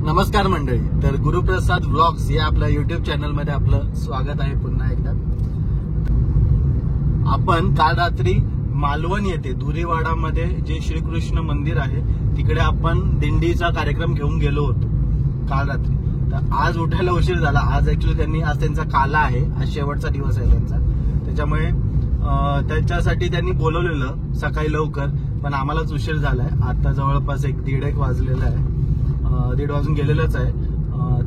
नमस्कार मंडळी. तर गुरुप्रसाद व्लॉग्स या आपल्या युट्यूब चॅनल मध्ये आपलं स्वागत आहे पुन्हा एकदा. आपण काल रात्री मालवण येथे धुरीवाडामध्ये जे श्रीकृष्ण मंदिर आहे तिकडे आपण दिंडीचा कार्यक्रम घेऊन गेलो होतो काल रात्री. तर आज उठायला उशीर झाला. आज ऍक्च्युली आज त्यांचा काला आहे, आज शेवटचा दिवस आहे त्यांचा, त्याच्यामुळे त्याच्यासाठी त्यांनी बोलवलेलं सकाळी लवकर, पण आम्हालाच उशीर झालाय. आता जवळपास 1-1:30 वाजलेला आहे, 1:30 वाजून गेलेलंच आहे.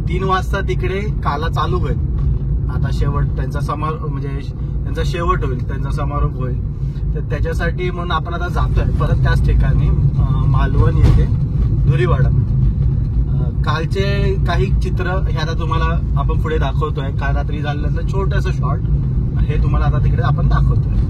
3 वाजता तिकडे काला चालू होईल. आता शेवट त्यांचा म्हणजे त्यांचा शेवट होईल, त्यांचा समारोप होईल. तर त्याच्यासाठी म्हणून आपण आता जातोय परत त्याच ठिकाणी मालवण येथे धुरीवाडा. कालचे काही चित्र हे आता तुम्हाला आपण पुढे दाखवतोय. काल रात्री झालेलं छोटंसं शॉर्ट हे तुम्हाला आता तिकडे आपण दाखवतोय.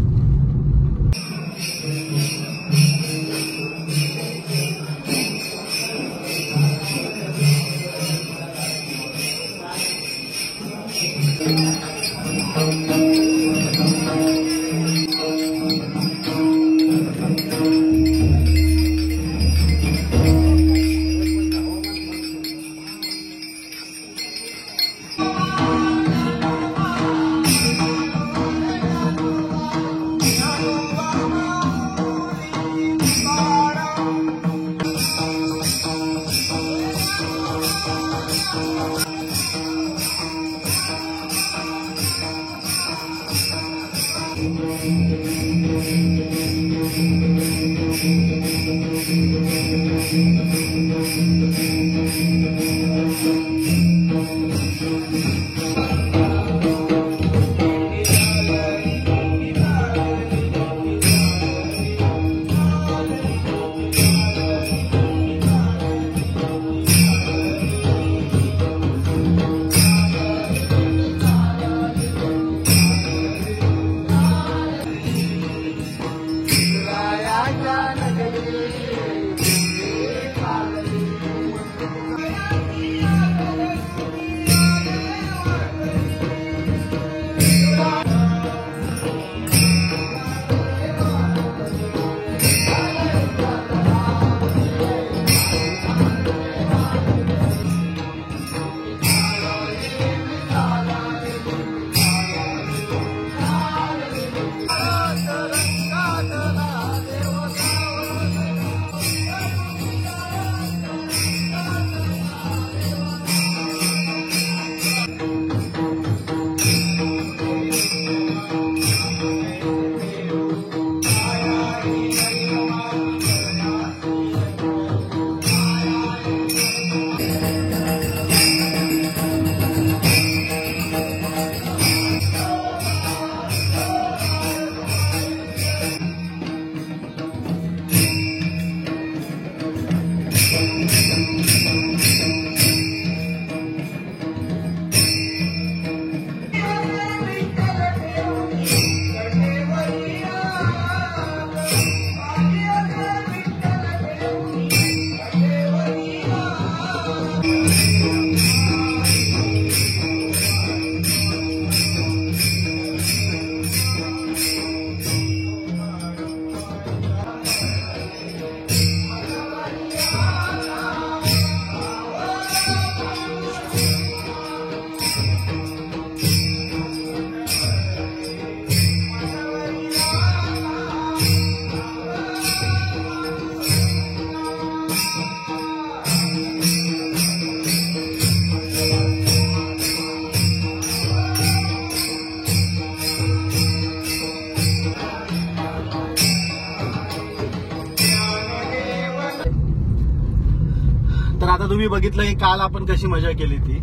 तर आता तुम्ही बघितलं की काल आपण कशी मजा केली ती.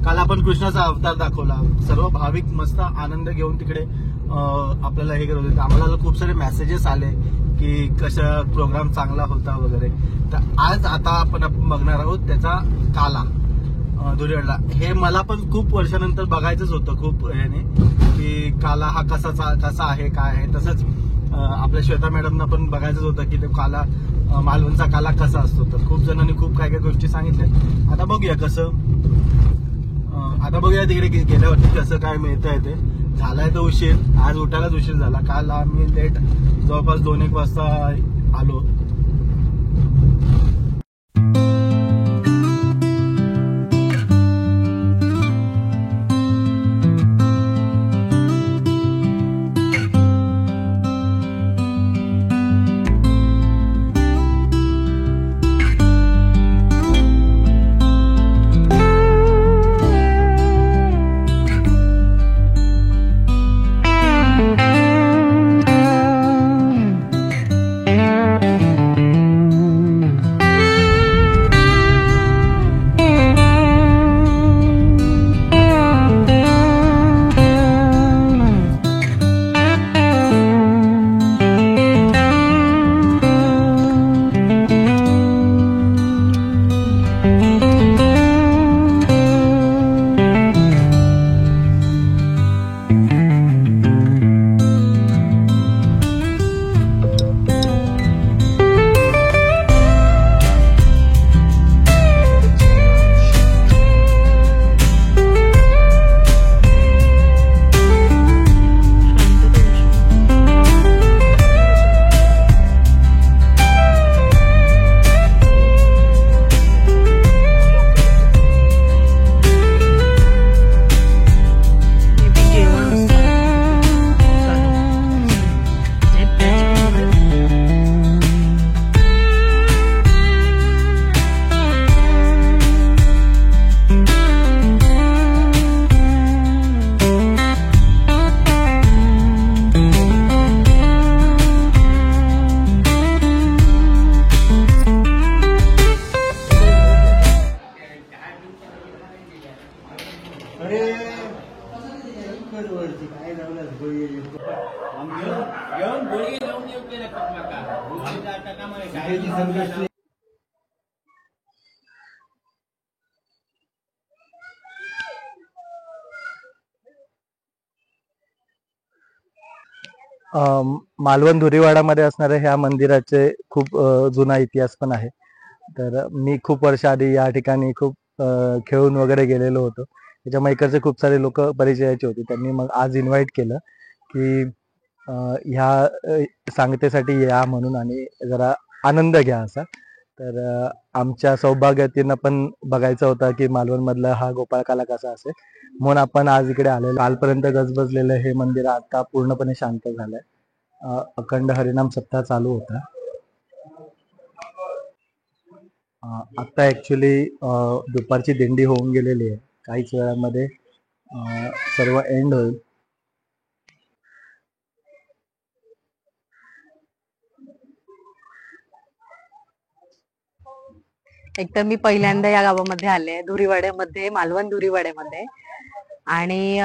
काल आपण कृष्णाचा अवतार दाखवला. सर्व भाविक मस्त आनंद घेऊन तिकडे आपल्याला हे करत होते. आम्हाला खूप सारे मेसेजेस आले की कसा प्रोग्राम चांगला होता वगैरे. तर आज आता आपण बघणार आहोत त्याचा काला धुरीवाडा. हे मला पण खूप वर्षानंतर बघायचंच होतं खूप याने की काला हा कसा आहे काय आहे. तसंच आपल्या श्वेता मॅडमना पण बघायचंच होतं की ते काला मालवणचा काला कसा असतो. तर खूप जणांनी खूप काय काय गोष्टी सांगितल्या. आता बघूया तिकडे गेल्यावरती कसं काय मिळतंय ते. झालाय तर उशीर, आज उठायलाच उशीर झाला. काल आम्ही लेट जवळपास 2-1 वाजता आलो. मालवण धुरीवाडामध्ये असणाऱ्या ह्या मंदिराचे खूप जुना इतिहास पण आहे. तर मी खूप वर्ष आधी या ठिकाणी खूप खेळून वगैरे गेलेलो होतो. त्याच्यामुळे इकडचे खूप सारे लोक परिचयाचे होते. त्यांनी मग आज इन्व्हाइट केलं की ह्या सांगतेसाठी या म्हणून आणि जरा आनंद घ्या असा. तर आमच्या सौभाग्यतीनं पण बघायचं होतं की मालवणमधला हा गोपाळकाला कसा असेल, म्हणून आपण आज इकडे आलेलो. कालपर्यंत गजबजलेलं हे मंदिर आता पूर्णपणे शांत झालंय. अखंड हरिनाम सप्ताह चालू होता. आता ऍक्च्युली दुपारची दिंडी होऊन गेलेली आहे. काहीच वेळामध्ये सर्व एंड होईल. एकतर मी पहिल्यांदा या गावामध्ये आले, धुरीवाड्यामध्ये, मालवण धुरीवाड्यामध्ये, आणि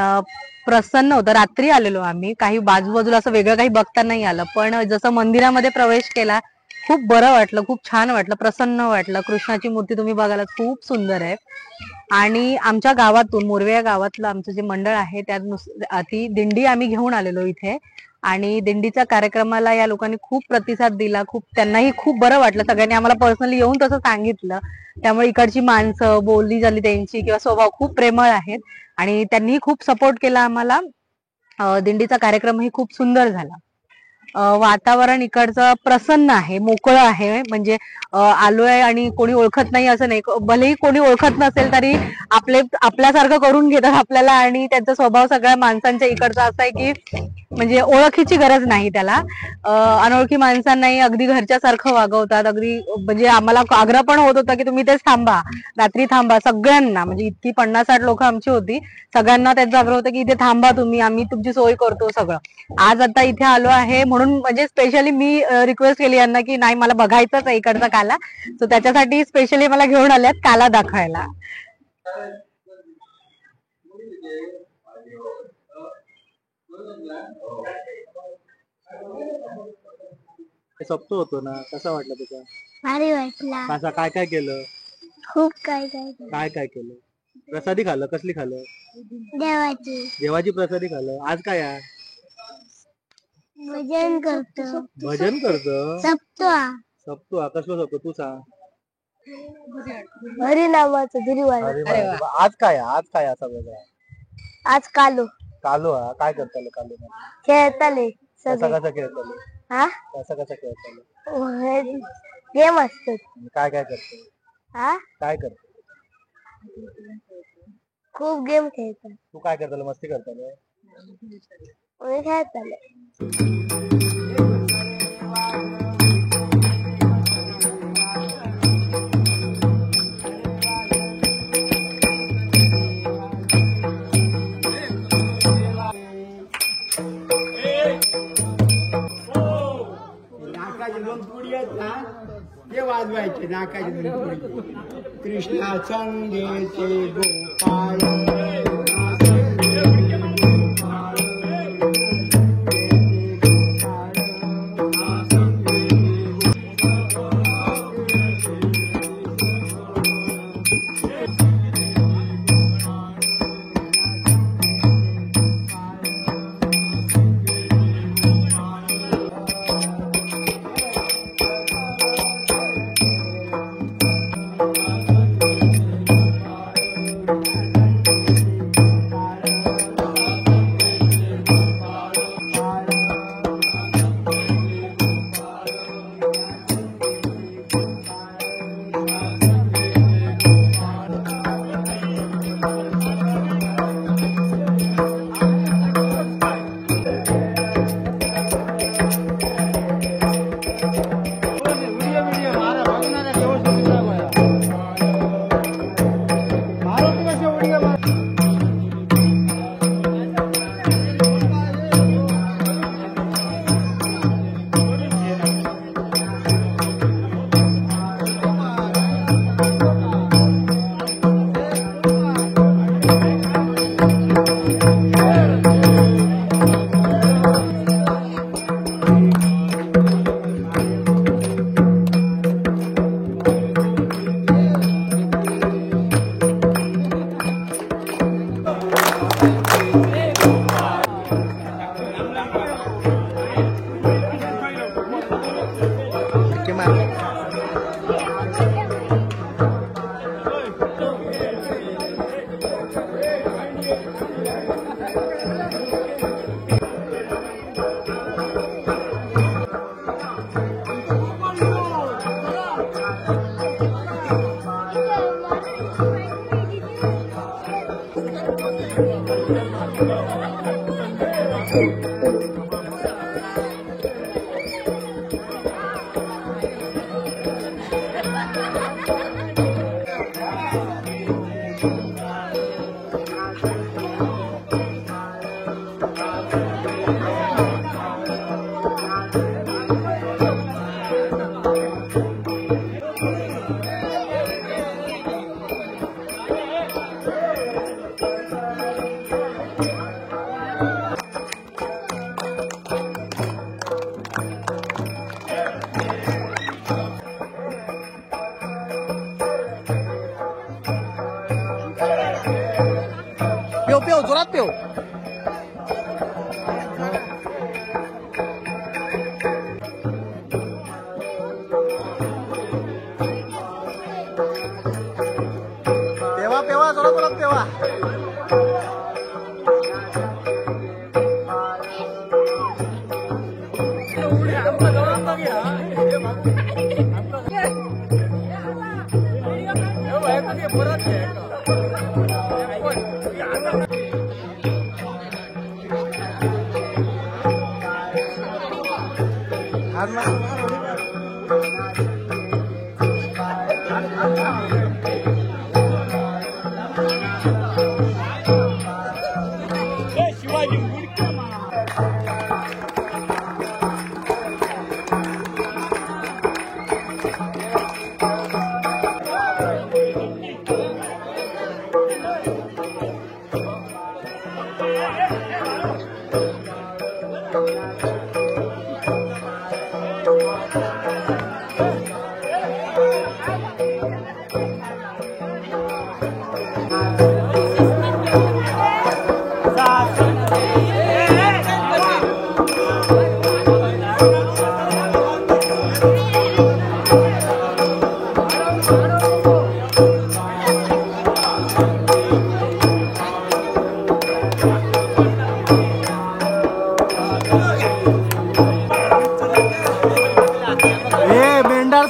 प्रसन्न होतं. रात्री आलेलो आम्ही, काही बाजूबाजूला असं वेगळं काही बघता नाही आलं, पण जसं मंदिरामध्ये प्रवेश केला खूप बरं वाटलं, खूप छान वाटलं, प्रसन्न वाटलं. कृष्णाची मूर्ती तुम्ही बघायला खूप सुंदर आहे. आणि आमच्या गावातून, मोरवे या गावातलं आमचं जे मंडळ आहे त्यात ती दिंडी आम्ही घेऊन आलेलो इथे, आणि दिंडीच्या कार्यक्रमाला या लोकांनी खूप प्रतिसाद दिला. त्यांनाही खूप बरं वाटलं. सगळ्यांनी आम्हाला पर्सनली येऊन तसं सांगितलं. त्यामुळे इकडची माणसं, बोलली झाली त्यांची किंवा स्वभाव खूप प्रेमळ आहेत, आणि त्यांनी खूप सपोर्ट केला आम्हाला. दिंडीचा कार्यक्रमही खूप सुंदर झाला. वातावरण इकडचं प्रसन्न आहे, मोकळं आहे. म्हणजे आलोय आणि कोणी ओळखत नाही असं नाही. भलेही कोणी ओळखत नसेल तरी आपल्यासारखं करून घेतात आपल्याला, आणि त्यांचा स्वभाव सगळ्या माणसांच्या इकडचा असा आहे की म्हणजे ओळखीची गरज नाही त्याला. अनोळखी माणसांनाही अगदी घरच्या सारखं वागवतात. अगदी म्हणजे आम्हाला आग्रह पण होत होता की तुम्ही इथेच थांबा, रात्री थांबा. सगळ्यांना, म्हणजे इतकी 50-60 लोक आमची होती, सगळ्यांना त्यांचा आग्रह होता की इथे थांबा तुम्ही, आम्ही तुमची सोय करतो सगळं. आज आता इथे आलो आहे म्हणून म्हणजे स्पेशली मी रिक्वेस्ट केली यांना की नाही, मला बघायचंच आहे इकडचा काला, सो त्याच्यासाठी स्पेशली मला घेऊन आल्यात काला दाखवायला. सप्तो होतो ना, कसा वाटला तुझा? भारी वाटला. कसा काय काय केलं? खूप काय काय काय काय केलं? प्रसादी खाल्लं? कसली खाल्लं? देवाची देवाची प्रसादी खाल्लं. आज काय आहे? भजन करतो. भजन करतो. सप्तो कसलं सप्तो तू सांग? हरिनामाचं धुरीवाडा. आज काय आहे? आज काय असा वेगळा? आज कालो कालो हा काय करताले? कालो खेळताले कसा कसा खेळताले? हा कसा कसा खेळताले? गेम असतात. काय काय करतो? हा काय करतो? खूप गेम खेळतात. तू काय करताले? मस्ती करताले? खेळताले. ते वाजवायचे नाकाचे दोन पुडी. कृष्णा संगेचे गोपाळ पेव पेव जोरात पेव. पेवा पेवा जोरात जोरात पेवा.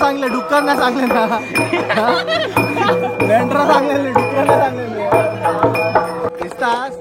चांगले डुक्कर ना चांगले ना मेंढरा चांगले डुक्कर ना चांगले दिसतास.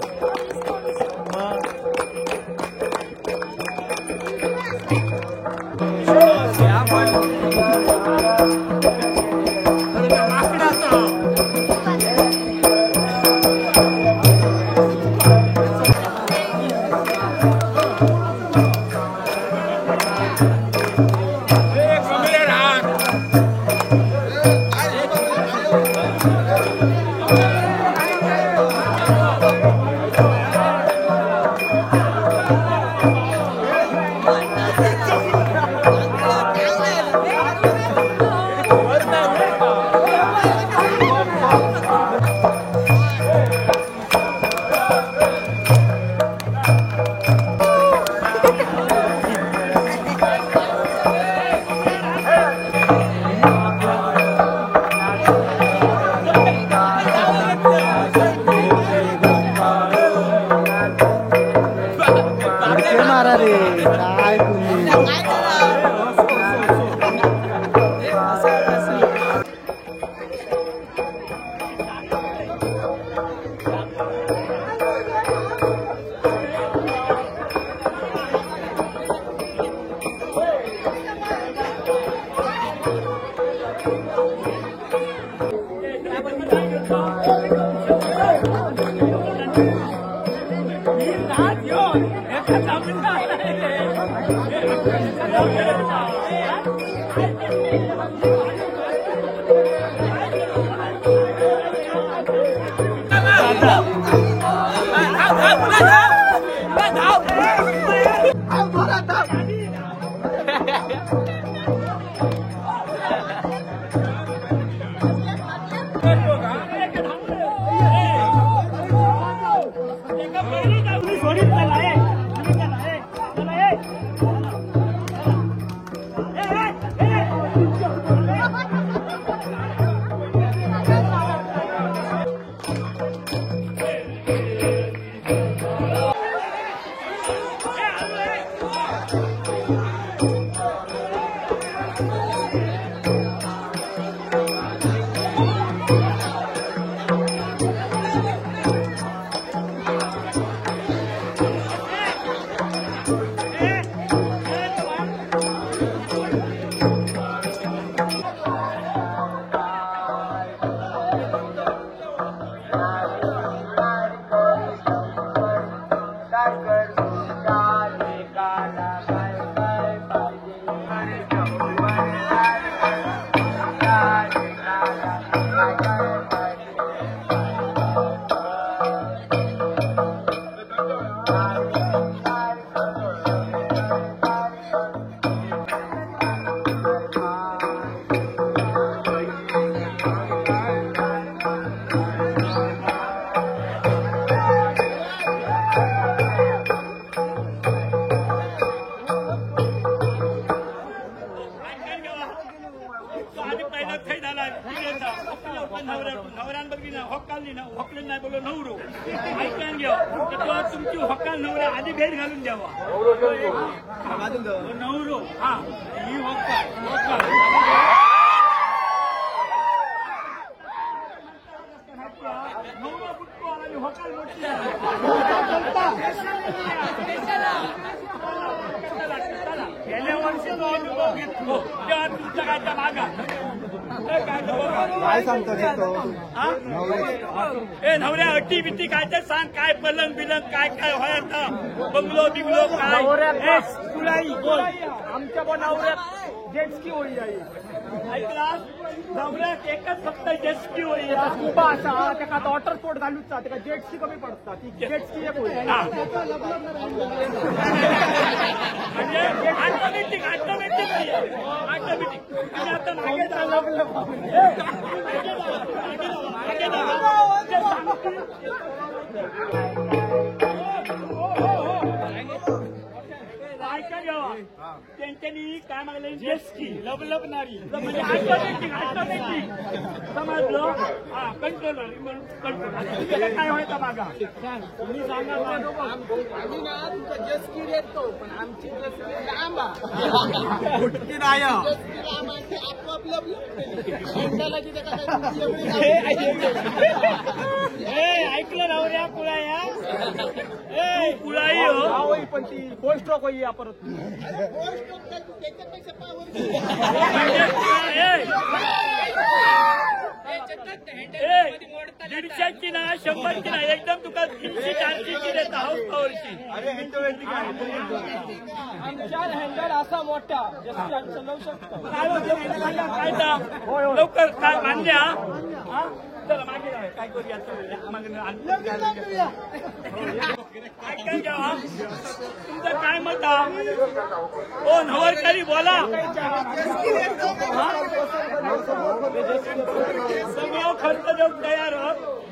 नवऱ्यान बघली ना हॉकालली ना हॉकले नाही बोललो नवरो ऐकून घ्या तेव्हा तुमची हॉकाल नवऱ्या आधी भेट घालून द्यावा नवरो हा ही हॉकाल नवरा बुटको आणि हॉकाल मोठी गेल्या वर्षी तो अनुभव घेतलो तेव्हा तुमच्या काय मागा काय सांगतो ए नवऱ्या अट्टी बिट्टी काय तर सांग काय पलंग बिलंग काय काय व्हायचं बंगलो बिंगलो काय आमच्या पण नवऱ्यात जेटस्की होई जाईल ऐकला नवऱ्यात एकच फक्त जेटस्की होई स्कुबा असा त्याका वॉटर स्पोर्ट घालूचा त्याका जेटस्की कमी पडता ती जेटस्की एक होई म्हणजे ऑटोमॅटिक आता मागे त्यांनी काय मागले जेटस्की लबलबणारी म्हणजे ऑटोमॅटिक समजलं हा कंट्रोलर काय व्हायचं मागा तुम्ही सांगा जेटस्की देतो पण आमची लांब ऐकलं नवऱ्या कुळाया ए कुळाई हो पण ती फोर स्ट्रोक होई परत दीडशेची ना 100ची ना एकदम तुका 300-400ची देता हाऊस पॉवरची आमच्या हँडल असा मोठा चालवू शकतो काय लवकर काय मान्य चला मागे काय करूया तुमचं काय मत ओ नवरकरी बोला सगळं खर्च देऊन तयार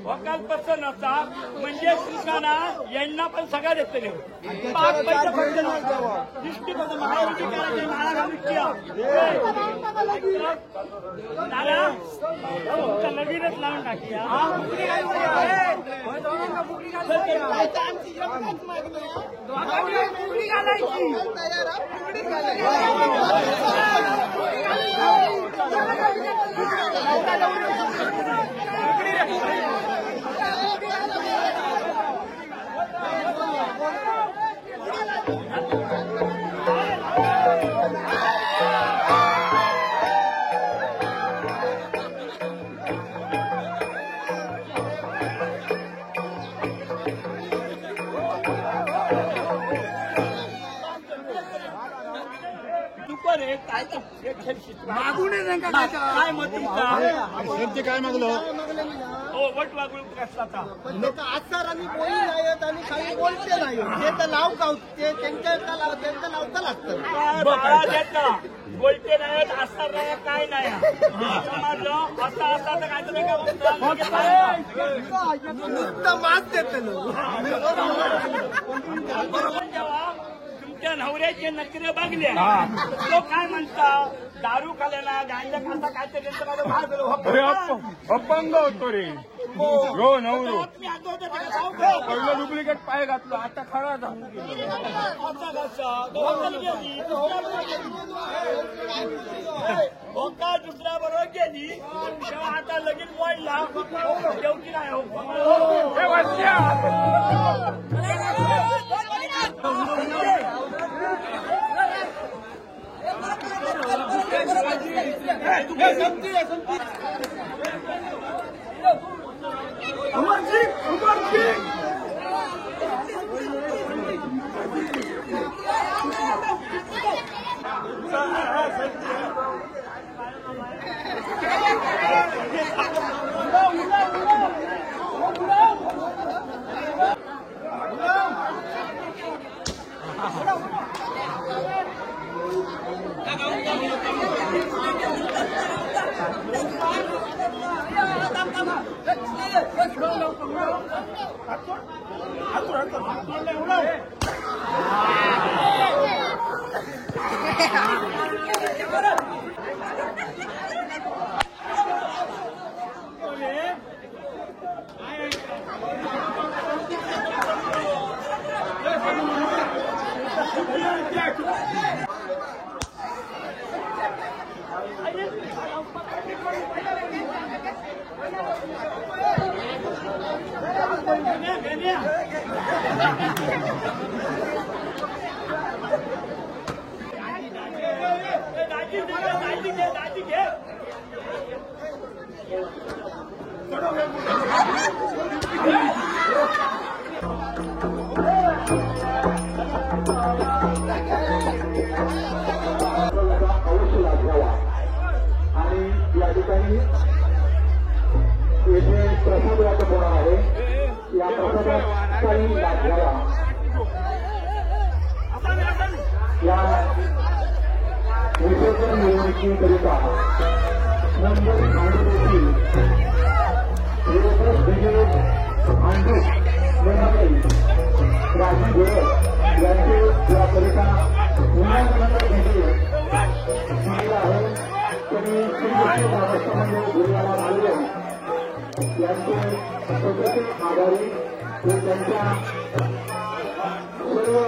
वकाल पसंत असा म्हणजे तुमकाना यांना पण सगळ्या देतले 5 पैसे खर्च दृष्टी महाविधी करायचे माळा घालून तुमचं लगीनच लावून टाकूया काय मत तुमचा काय मागलो हो वट वागळू कसला आसार आम्ही बोली नाहीत आणि काही बोलते नाही ते तर नाव ते त्यांचं लावता लागतं बोलते नाही असणार नाही काय नाही समजलं असं तर काय नुसतं मास देत तुमच्या नवऱ्याचे नखरे बघले तो काय म्हणता दारू खाल्याना गांजा खाता काय तरी अपंग होतो रे हो नवरो पहिलं डुप्लिकेट पाय घातलं आता खरा जाऊन होका दुसऱ्या बरोबर गेली तेव्हा आता लगीन मोडला जेवची नाही आणि या ठिकाणी येथे प्रसाद वाटप होणार आहे. या प्रसादात काही लाभ घ्यावा. या विसर्जन मिरवणुकीकरिता मुंबई भांडुपची ब्रिगेड अंडू मुंबई राजीव गोरख यांचे याकरिता मुलांना भेटी दिलेला आहे. तरी श्रीकृष्ण महाराष्ट्रामध्ये गुरुवारा मालवण यांचे स्वतंत्र आभारी व त्यांच्या सर्व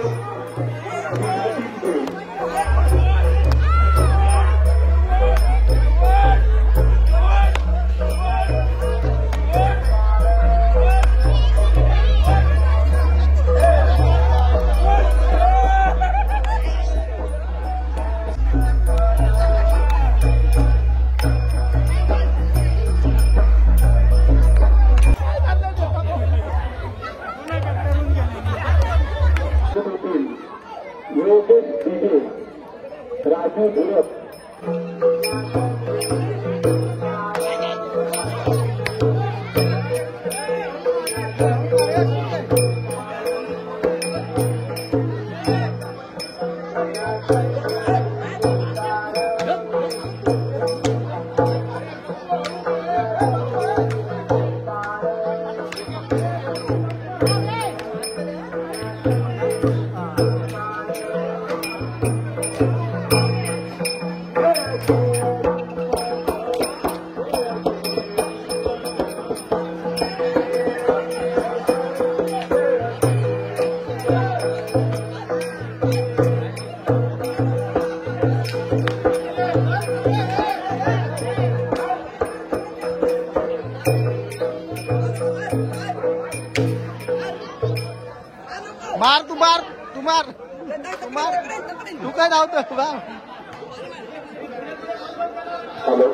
राजू गोरख मार तू मार तू मार तू मार तू काय धावतो बा. हॅलो.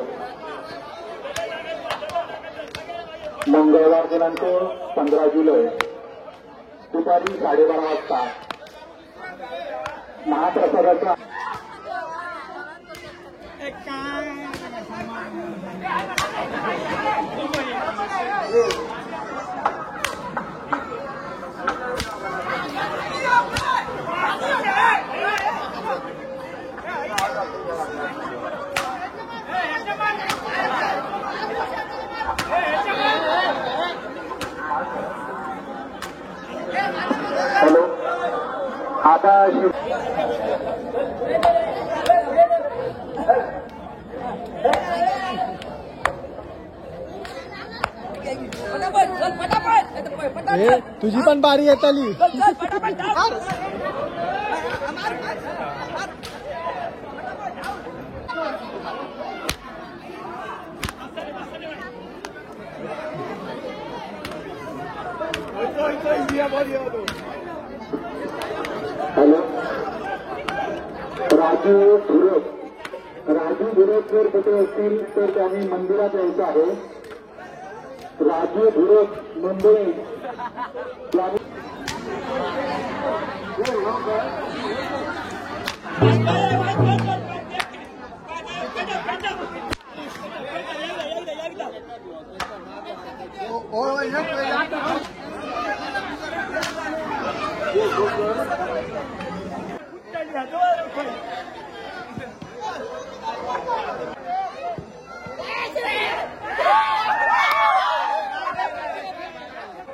मंगळवार दिनांक 15 जुलै दुपारी 12:30 वाजता महाप्रसादाचा हॅलो. आता तुझी पण बारी येत आली. हॅलो. राजू धुरक जर कुठे असतील तर त्यांनी मंदिरात यायचं आहे. राजू धुरक मुंबई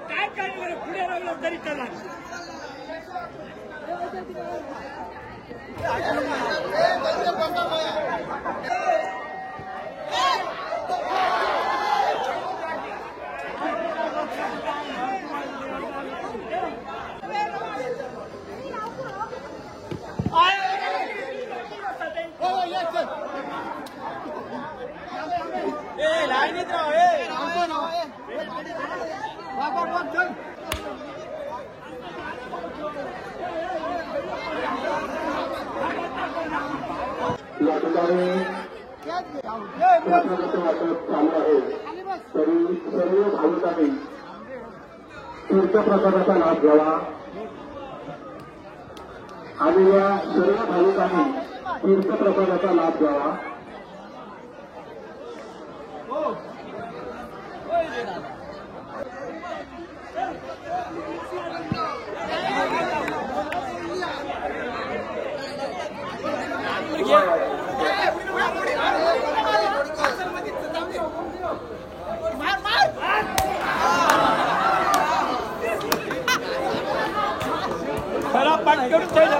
काय काय पुढे राहिलं तरी चला. या ठिकाणी प्रसादाचं वाटप चालू आहे. तरी सर्व भाविकांनी तीर्थप्रसादाचा लाभ घ्यावा. आलेल्या सर्व भाविकांनी तीर्थप्रसादाचा लाभ घ्यावा. खरा पाठकरून ठेवला.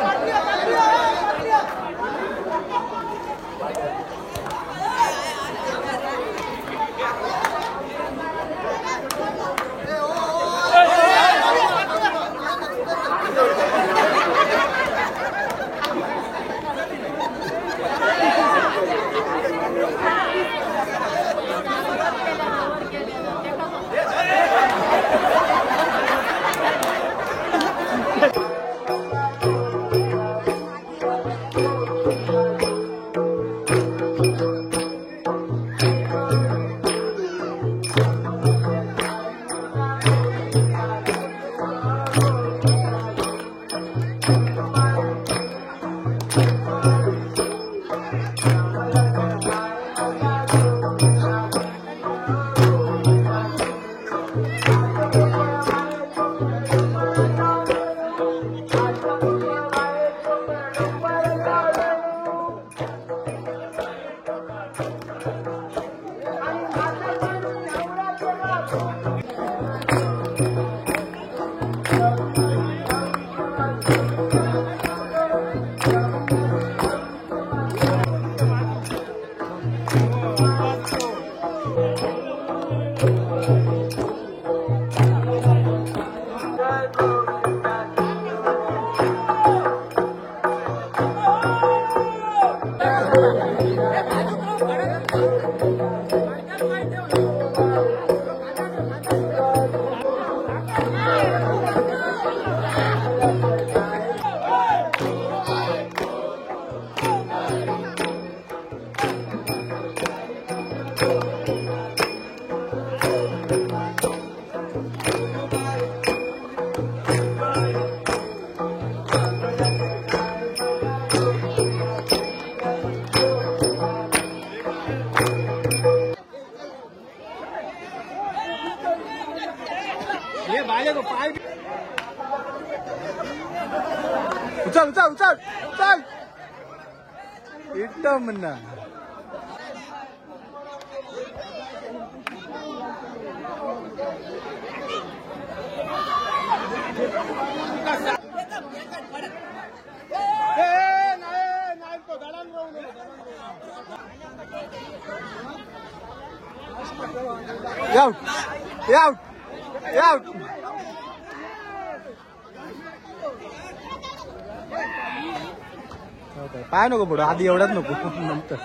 उचल उचल उचल उचल एकदम ना. Out! Out! Out! पाय नको पुढं आधी एवढ्याच नको नंतर.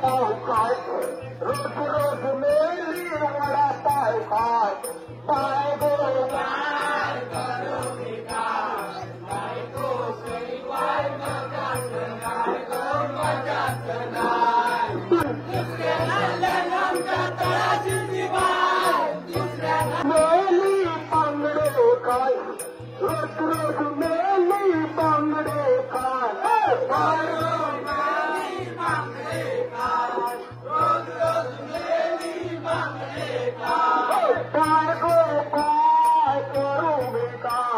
वडापाव खाय रोज रोज मेली वडापाव खाय पाय गो पाय करू मी काय बायको शिवाय मजाच नाही गो मजाच नाही दुसऱ्याला आमच्या तळाची दिवाय दुसऱ्याला मेली बांगडे खाय रोज रोज मेली बांगडे खाय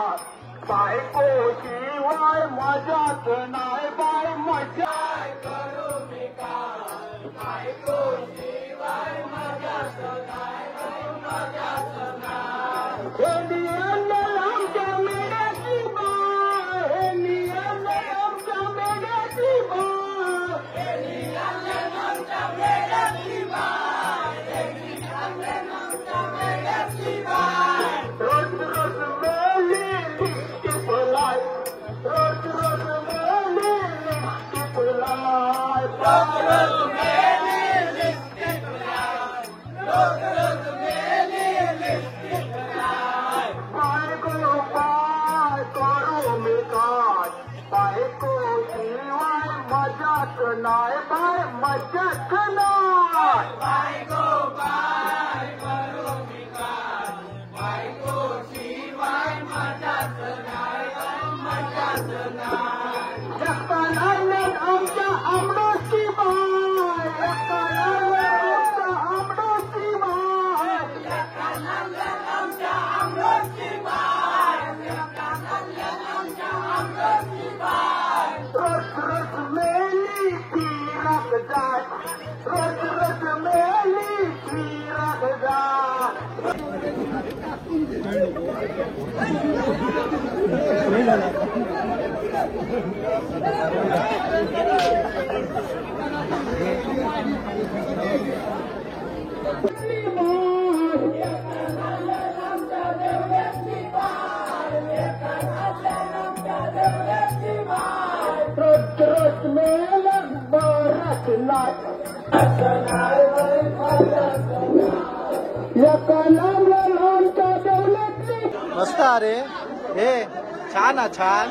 बायको शिवाय मजाच नाही बाय मजा करू मी काय बायको शिवाय मजाच नाही मजाच नाही हे नियम आमच्या मेड्याची बाय हे नियम आमच्या मेड्याची बाय हे नियम आमच्या मेड्याची बाय हे नियम आमच्या मेड्याची बाय रोज रोज मेली फुलाय रोज रोज मेली फुलाय रोज रोज मेली फुलाय रोज रोज मेली फुलाय बायको पाय करू मी काय बायको शिवाय मजाच नाही बाय मजाच नाही बायको पाय करू मी काय बायको शिवाय मजाच नाही मजाच नाही आमच्या आमडोशी बाय आमच्या आमडोशी बाय आमच्या आमडोशी बाय आमच्या आमडोशी बाय रोज रोज मेली फिरक जाय रोज रोज मेली फिरक जाय रोज रोज मेला बरच नाही मस्त अरे हे छान हा छान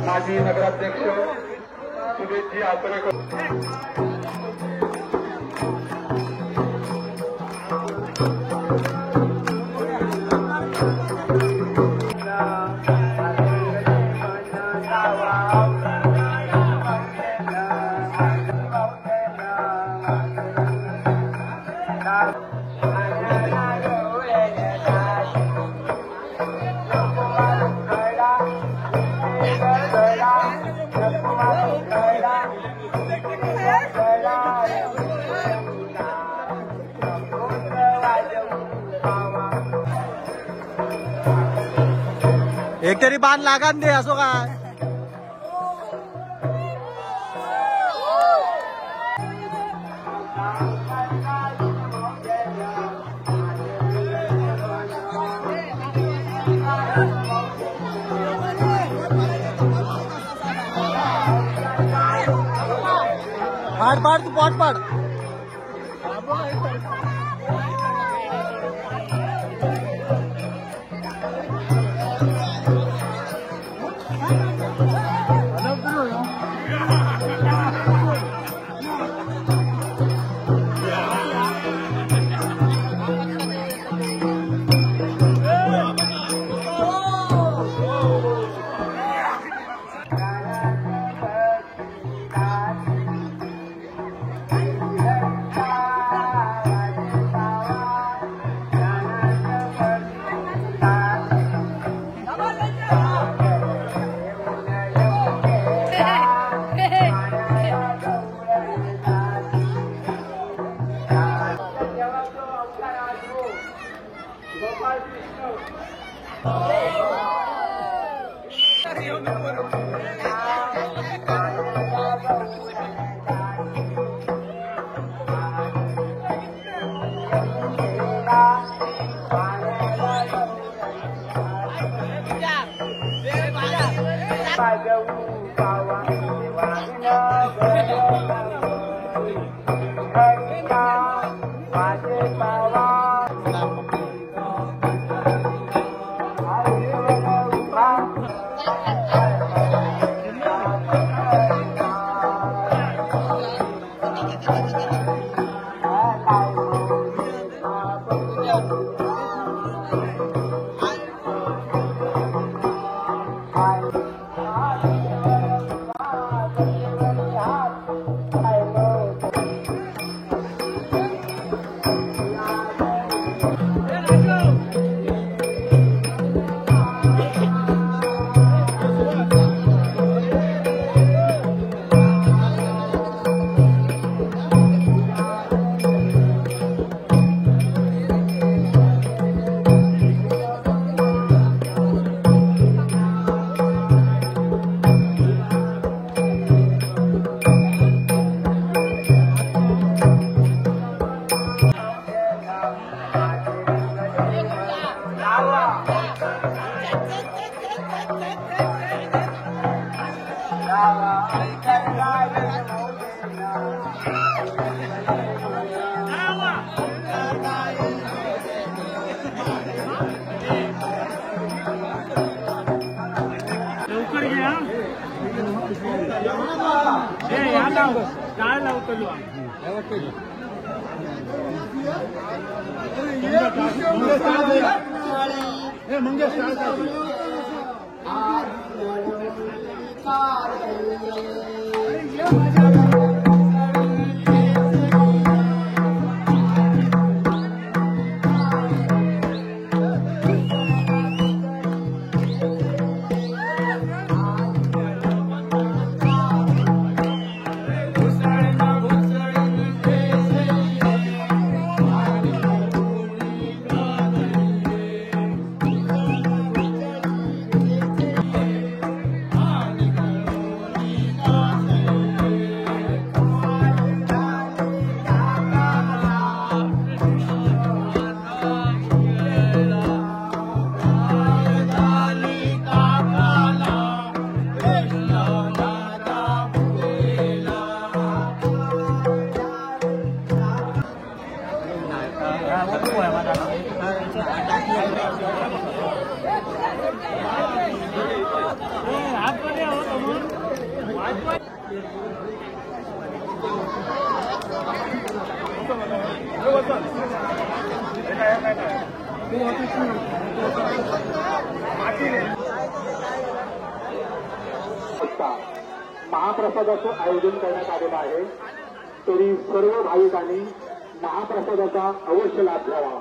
माजी नगराध्यक्ष सुरेशजी आचरेकर एक तरी बाण लागान दे असो काय पाड पाड तू पॉट पाड लवकर घ्या. या लाव काय लावतो महाप्रसादाचं आयोजन करण्यात आलेलं आहे. तरी सर्व भाविकांनी महाप्रसादाचा अवश्य लाभ घ्यावा.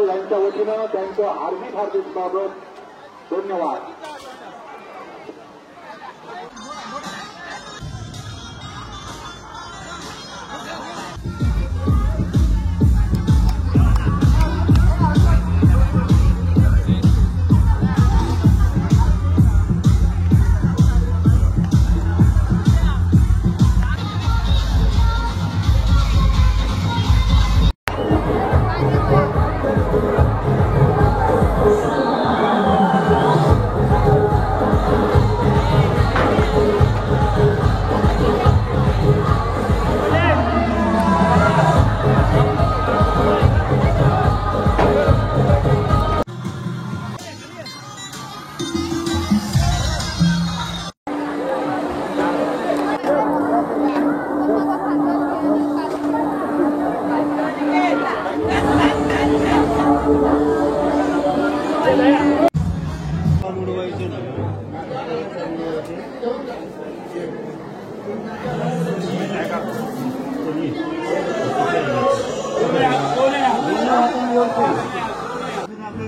यांच्या वतीनं त्यांचं हार्दिक हार्दिक स्वागत. धन्यवाद.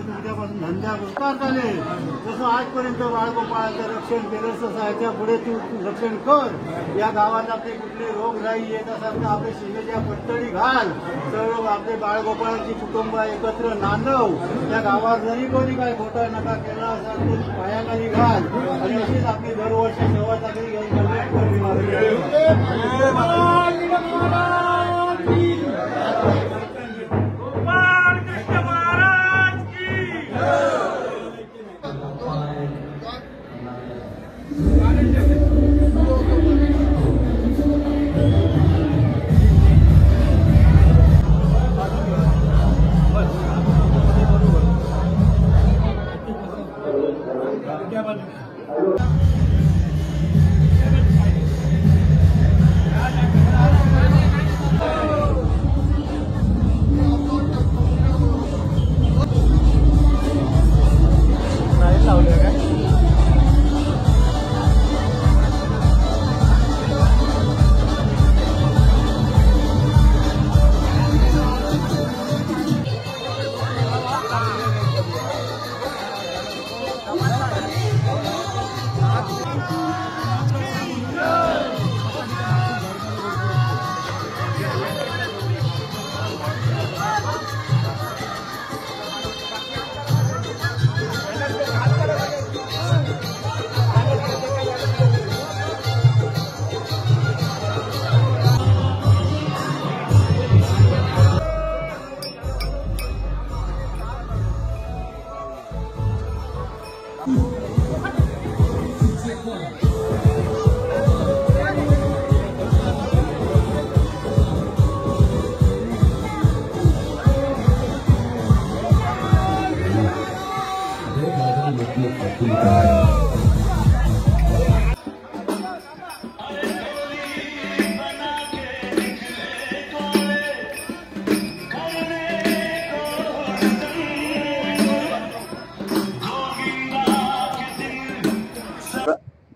तुमच्यापासून धंदा करता आले जसं आजपर्यंत बाळगोपाळाचं रक्षण केलं तसं याच्या पुढे तू रक्षण कर. या गावात आपले कुठले रोगराई येत असेल तर आपले शिमेच्या पट्टडी घाल. सर्व आपले बाळगोपाळाची कुटुंब एकत्र नांदव. या गावात जरी कोणी काही खोटा नका केला असेल तर पायाखाली घाल. आणि अशीच आपली दरवर्षी शेवटचा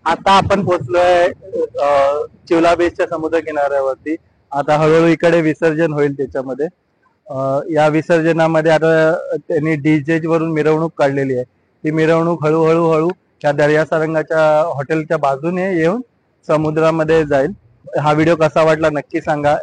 आता आपण पोहोचलोय चिवला बीचच्या समुद्र किनाऱ्यावरती. आता हळूहळू इकडे विसर्जन होईल. त्याच्यामध्ये या विसर्जनामध्ये आता त्यांनी डीजे वरून मिरवणूक काढलेली आहे. ती मिरवणूक हळूहळू त्या दर्या सारंगाच्या हॉटेलच्या बाजूने येऊन समुद्रामध्ये जाईल. हा व्हिडिओ कसा वाटला नक्की सांगा.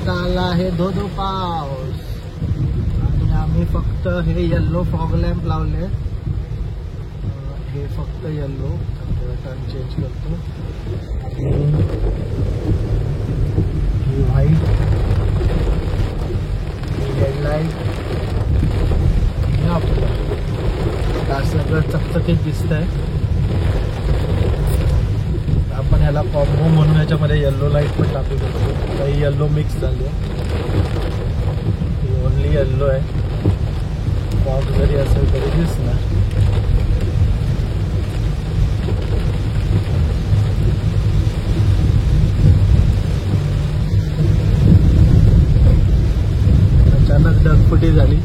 आता आला आहे धोधो पाऊस आणि आम्ही फक्त हे येल्लो फॉग लॅम्प लावले. हे फक्त येल्लो, टर्न चेंज करतो. ही व्हाईट, ही हेडलाईट, आपलं सगळं चकचकीत दिसतंय. आपण ह्याला कॉम्बो म्हणून याच्यामध्ये येल्लो लाईट पण टाकू शकतो. काही येल्लो मिक्स झाली आहे, ओनली येल्लो आहे. फॉग जरी असेल तरी दिसणार. अचानक ढगफुटी झाली.